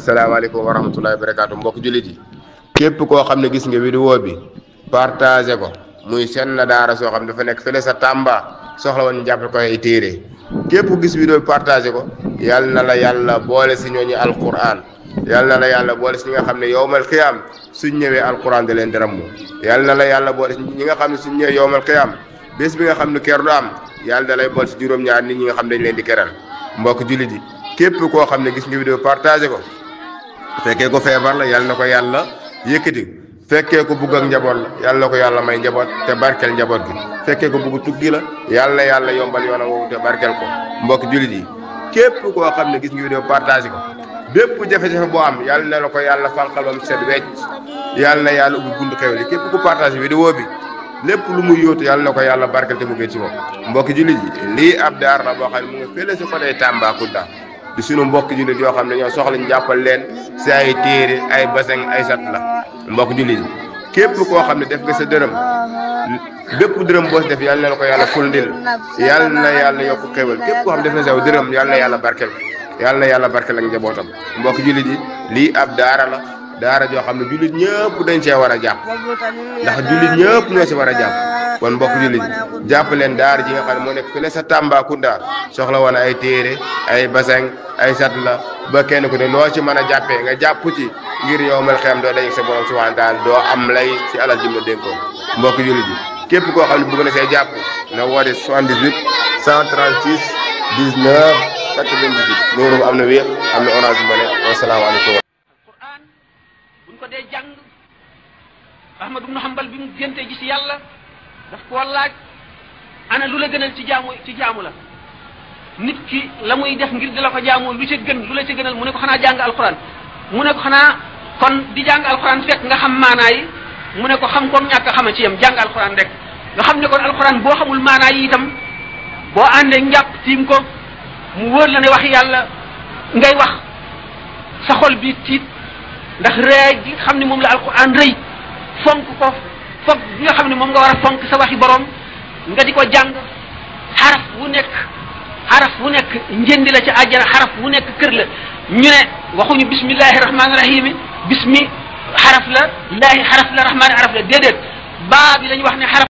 asalaamaaleykum wa rahmatullahi wa barakaatu mbokk jullit yi képp koo xam ne gis nga vidéo bi partagé ko muy seen na daara soo xam dafa nekk fële sa Tamba soxla woon ñu jàppale ko ay téere képp ku gis vidéo bi partagé ko yal na la yàlla boole si ñooñu alquran yal na la yàlla boole si ñi nga xam ne yowmal xiyaam suñ ñëwee alquran da leen di rammu yal na la yàlla boole si ñi nga xam ne suñ ñëwee yowmal xiyaam bés bi nga xam ne ker du am yàlla da lay boole si juróom-ñaar nit ñi nga xam ne dañ leen di keral mbokk jullit yi képp koo xam ne gis nga vidéo partagé ko fekkee ko feebar la yal na ko yàlla yëkkati fekkee ko bugg ak njaboot la yal na ko yàlla may njaboot te barkeel njaboot gi fekkee ko bugg tuggi la yal na yàlla yombal yoonam woowu te barkeel ko mbokk jullit yi képp koo xam ne gis nga vidéo partagé ko bépp jafe-jafe boo am yal na la ko yàlla fanqal ba mu set wecc yal na yàlla ubbi bunt xew li képp ku partagé vidéo bi lépp lu muy yóotu yàlla na ko yàlla barkeel te mu gën ci moom mbokk jullit yi lii ab daar la boo xam ne mu ngi fële si côté Tambacounda di sunu mbokk jullit yoo xam ne ñoo soxla ñu jàppal leen si ay téere ay basang ay sat la mbokk jullit yi képp koo xam ne def nga sa dërëm bépp dërëm boo si def yàlla na ko yàlla fuldil yàlla na yàlla yokk xéwal képp koo xam ne def na saw dërëm yàlla na yàlla barkeel yàlla na yàlla barkeel ak njabootam mbokk jullit yi lii ab daara la daara joo xam ne jullit ñëpp dañ cee war a jàpp ndax jullit ñëpp ñoo si war a jàpp kon mbokk jullit yi jàpp leen daara ji nga xam ne moo nekk fële sa Tambacounda soxla woon ay téere ay basang ay sat la ba kenn ku ne noo ci mën a jàppee nga jàpp ci ngir yow mal xem doo dañu sa borom subhanahu wa taala doo am lay si alal jim la dénkoon mbokk jullit yi képp koo xam ne bëgg na see jàpp na woote 78 136 19 98 numéro bu am na wéex am na Orange Money wasalaamaaleykum buñ ko dee jàng Ahmad ibn Hanbal bi mu génte gis yàlla daf ko laaj ana lu la gënal ci jaamu la nit ki la muy def ngir di la ko jaamoo lu ca gën lu la ca gënal mu ne ko xanaa jàng alquran mu ne ko xanaa kon di jàng alquran fekk nga xam maanaa yi mu ne ko xam kon ñàkk a xama ci yam jàng alquran rek nga xam ne kon alquran boo xamul maanaa yi itam boo àndee njàpp tiim ko mu wóor la ne wax yàlla ngay wax sa xol bi tiit ndax rëy gi xam ne moom la alquran rëy fonk ko fonk gi nga xam ne moom nga war a fonk sa waxi borom nga di ko jàng xaraf wu nekk njëndi la ca àjjana xaraf wu nekk kër la ñu ne waxuñu bismillahi rahmaani rahim bismi xaraf la laahi xaraf la rahmaani xaraf la déedéet baa bi lañu wax ne xaraf